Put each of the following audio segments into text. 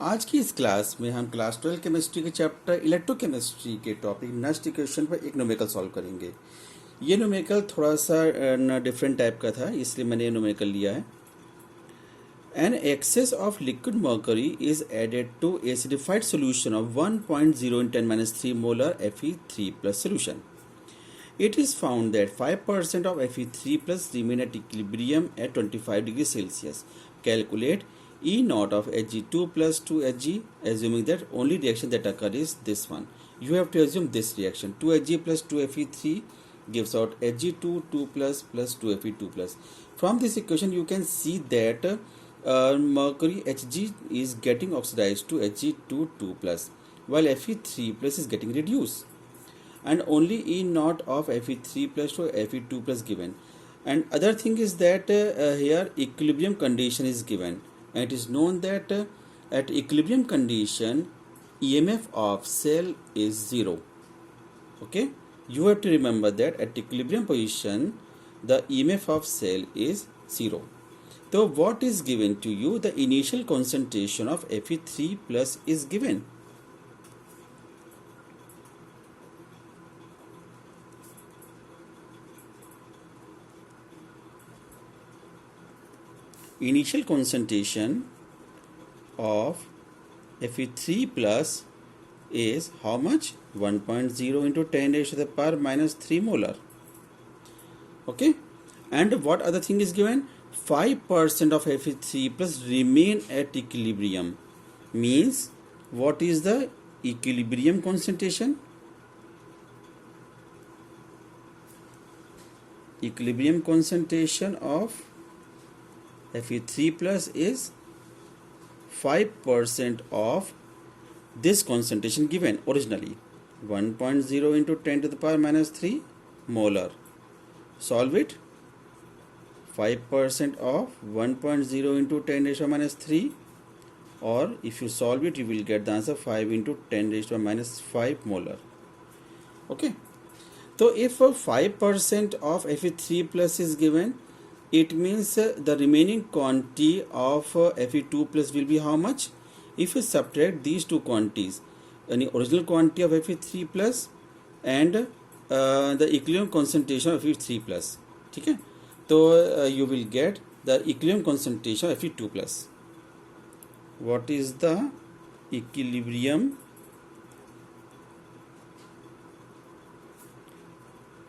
आज की इस क्लास में हम क्लास 12 केमिस्ट्री के चैप्टर इलेक्ट्रोकेमिस्ट्री के टॉपिक नस्ट इक्वेशन पर एक न्यूमेरिकल सॉल्व करेंगे। ये न्यूमेरिकल थोड़ा सा डिफरेंट टाइप का था, इसलिए मैंने ये न्यूमेरिकल लिया है। An excess of liquid mercury is added to acidified solution of 1.0 in 10 minus 3 molar Fe3 plus solution. It is found that 5% of Fe3 plus remain at equilibrium at 25 degrees Celsius. Calculate E naught of Hg2 plus 2Hg, assuming that only reaction that occurs is this one. You have to assume this reaction. 2Hg plus 2Fe3 gives out Hg2 2 plus 2Fe2 plus. From this equation you can see that mercury Hg is getting oxidized to Hg2 2 plus, while Fe3 plus is getting reduced, and only E naught of Fe3 plus to Fe2 plus given. And other thing is that here equilibrium condition is given, and it is known that at equilibrium condition EMF of cell is 0. Okay, you have to remember that at equilibrium position the EMF of cell is 0. So what is given to you? The initial concentration of Fe3 plus is given. Initial concentration of Fe3 plus is how much? 1.0 into 10 raised to the power minus 3 molar. Okay, and what other thing is given? 5% of Fe3 plus remain at equilibrium. Means what is the equilibrium concentration? Equilibrium concentration of Fe3 plus is 5% of this concentration given originally, 1.0 into 10 to the power minus 3 molar. Solve it. 5% of 1.0 into 10 raised to minus 3, or if you solve it you will get the answer 5 into 10 raised to minus 5 molar. Okay, so if 5% of Fe3 plus is given, it means the remaining quantity of Fe2 plus will be how much? If you subtract these two quantities, any original quantity of Fe3 plus and the equilibrium concentration of Fe3 plus, okay? So you will get the equilibrium concentration of Fe2 plus. What is the equilibrium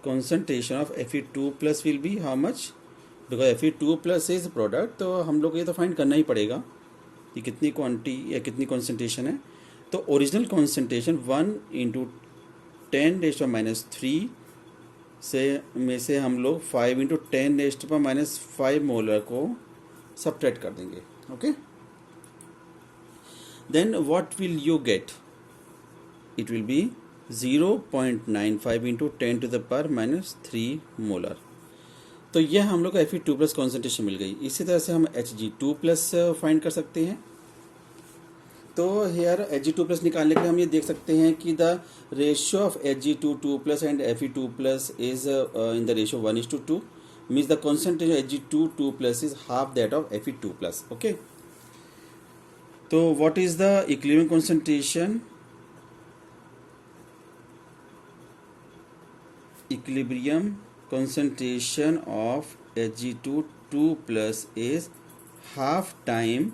concentration of Fe2 plus will be how much? Because Fe2 plus is product, तो हम लोग ये तो find करना ही पड़ेगा कि कितनी quantity या कितनी कॉन्सेंट्रेशन है। तो original concentration 1 into 10 raise to minus 3 से में से हम लोग 5 into 10 raise to minus 5 molar को सब्ट्रैक्ट कर देंगे। Okay, then what will you get? It will be 0.95 into 10 to the power minus 3 molar. तो यह हम लोग को Fe2 प्लस कॉन्सेंट्रेशन मिल गई। इसी तरह से हम Hg2 प्लस फाइंड कर सकते हैं। तो हेयर Hg2 प्लस निकालने के लिए हम ये देख सकते हैं कि the ratio of Hg2 2 plus and Fe2 plus is in the ratio 1:2, means the concentration Hg2 2 plus is half that of Fe2 plus. Okay, तो what is the equilibrium concentration? Equilibrium concentration of Hg2 2 plus is half time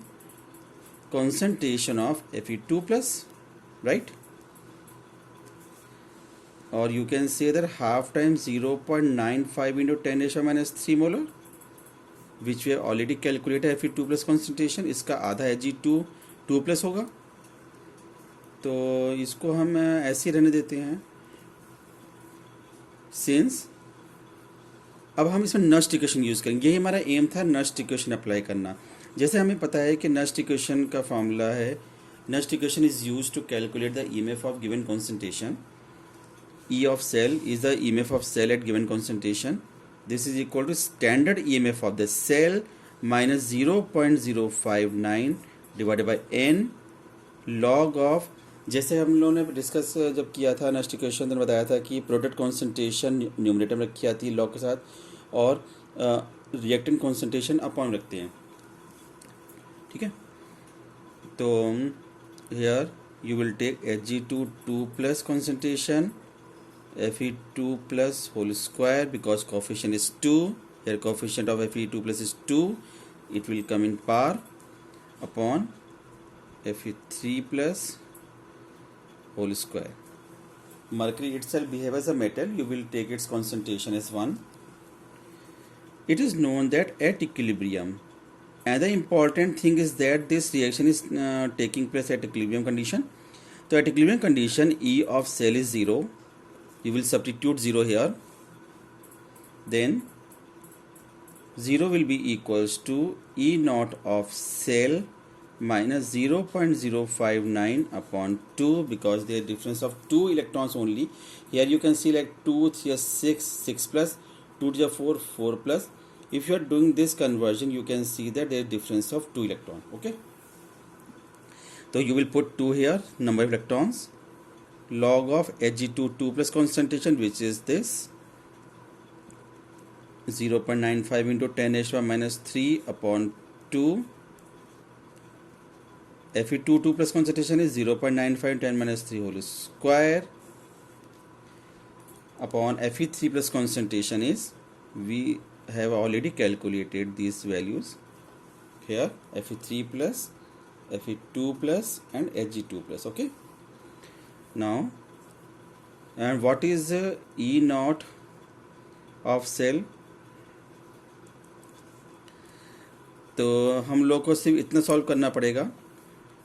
concentration of Fe2 plus, right? Or you can say that half time 0.95 into 10 raised to minus 3 molar, which we have already calculated Fe2 plus concentration. इसका आधा Hg2 2 plus होगा, तो इसको हम ऐसे ही रहने देते हैं। सिंस अब हम इसमें नस्ट इक्वेशन यूज़ करेंगे, यही हमारा एम था, नस्ट इक्वेशन अप्लाई करना। जैसे हमें पता है कि नस्ट इक्वेशन का फॉर्मूला है, Nernst equation is use to calculate the EMF of given concentration. E of cell is the EMF of cell at given concentration. This is equal to standard EMF of the cell minus 0.059 divided by n log of, जैसे हम लोगों ने discuss जब किया था next equation, तो बताया था कि प्रोडक्ट कॉन्सेंट्रेशन न्यूमरेटर में रखी आती है लॉग के साथ, और रिएक्टेंट कॉन्सेंट्रेशन अपॉन रखते हैं। ठीक है, तो here you will take Hg2 2 plus concentration, Fe2 plus whole square, because coefficient is 2, here coefficient of Fe2 plus is 2, it will come in power, upon Fe3 plus whole square. Mercury itself behaves as a metal, you will take its concentration as 1. It is known that at equilibrium, another important thing is that this reaction is taking place at equilibrium condition. So at equilibrium condition, E of cell is 0. You will substitute 0 here. Then 0 will be equals to E naught of cell minus 0.059 upon 2, because there is difference of 2 electrons only. Here you can see like 2, 3, 6, 6 plus, 2 to 4, 4 plus. If you are doing this conversion, you can see that there is difference of 2 electrons. Okay. So you will put 2 here, number of electrons, log of Hg2 2 plus concentration, which is this 0.95 into 10 h power minus 3 upon 2. Fe2 2 plus concentration is 0.95 10 minus 3 whole square upon Fe3 plus concentration is, we have already calculated these values here, Fe3 plus, Fe2 plus and Hg2 plus. Okay. Now, and what is E naught of cell? तो हम लोग को सिर्फ इतना solve करना पड़ेगा.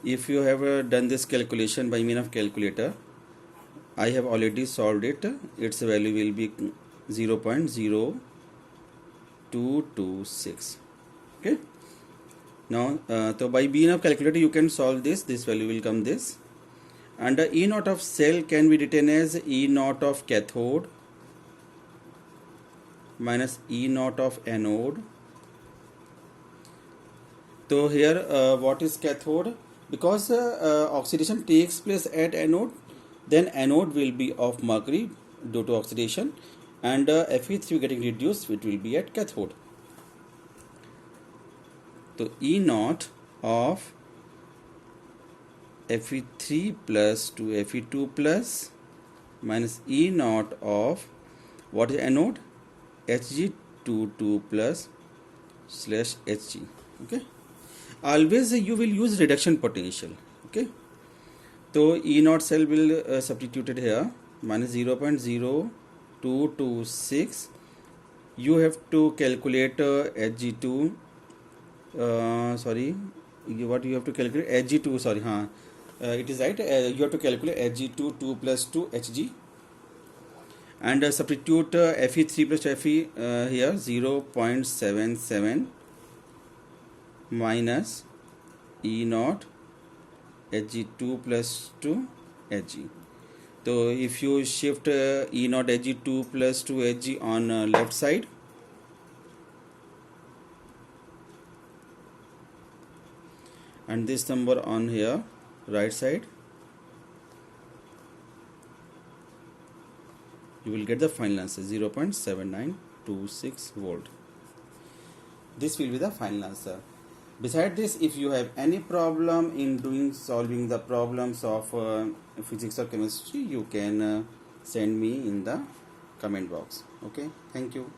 If you have done this calculation by means of calculator, I have already solved it. Its value will be 0.0226. Okay. Now, so by means of calculator you can solve this. This value will come this. And E naught of cell can be written as E naught of cathode minus E naught of anode. So here what is cathode? Because oxidation takes place at anode, then anode will be of mercury due to oxidation, and Fe3 getting reduced, it will be at cathode. So E naught of Fe3 plus to Fe2 plus minus E naught of, what is anode? Hg22 plus slash Hg. Okay. Always you will use reduction potential. Okay. So E naught cell will substituted here, minus 0.0226. You have to calculate Hg2. Sorry, what you have to calculate? Hg2. Sorry, it is right. You have to calculate Hg2 2 plus 2 Hg, and substitute Fe3 plus Fe here 0.77 minus E naught Hg2 plus 2 Hg. So if you shift E naught Hg2 plus 2 Hg on left side, and this number on here right side, you will get the final answer 0.7926 volt. This will be the final answer. Besides this, if you have any problem in solving the problems of physics or chemistry, you can send me in the comment box. Okay, thank you.